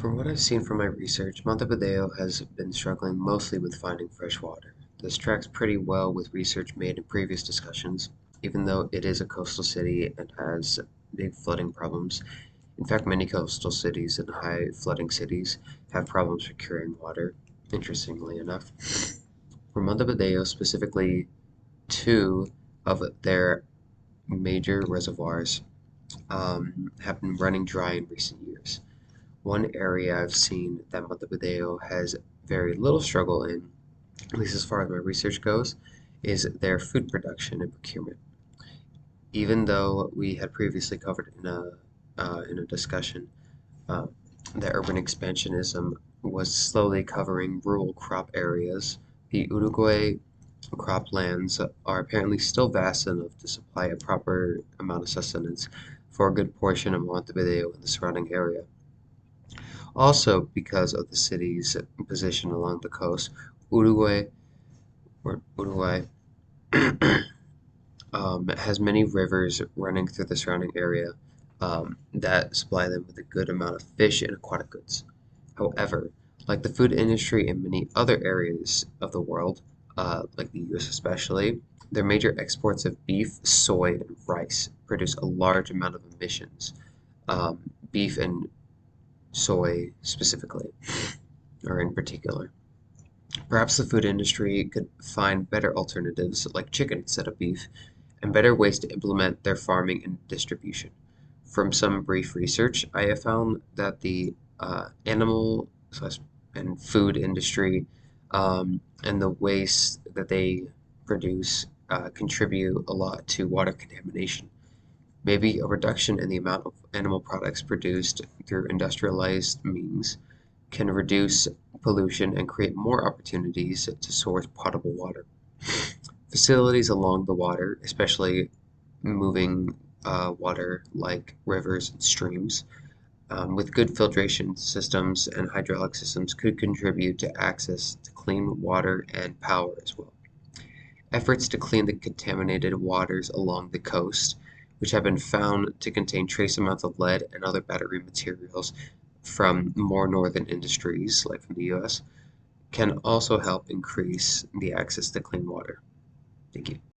From what I've seen from my research, Montevideo has been struggling mostly with finding fresh water. This tracks pretty well with research made in previous discussions, even though it is a coastal city and has big flooding problems. In fact, many coastal cities and high flooding cities have problems procuring water, interestingly enough. For Montevideo specifically, two of their major reservoirs have been running dry in recent years. One area I've seen that Montevideo has very little struggle in, at least as far as my research goes, is their food production and procurement. Even though we had previously covered in a discussion uh, that urban expansionism was slowly covering rural crop areas, the Uruguay croplands are apparently still vast enough to supply a proper amount of sustenance for a good portion of Montevideo and the surrounding area. Also, because of the city's position along the coast, Uruguay Uruguay has many rivers running through the surrounding area that supply them with a good amount of fish and aquatic goods. However, like the food industry in many other areas of the world, like the US especially, their major exports of beef, soy, and rice produce a large amount of emissions. Beef and soy specifically, or in particular. Perhaps the food industry could find better alternatives like chicken instead of beef, and better ways to implement their farming and distribution. From some brief research, I have found that the animal and food industry and the waste that they produce contribute a lot to water contamination. Maybe a reduction in the amount of animal products produced through industrialized means can reduce pollution and create more opportunities to source potable water. Facilities along the water, especially moving water like rivers and streams, with good filtration systems and hydraulic systems could contribute to access to clean water and power as well. Efforts to clean the contaminated waters along the coast, which have been found to contain trace amounts of lead and other battery materials from more northern industries, like from the US, can also help increase the access to clean water. Thank you.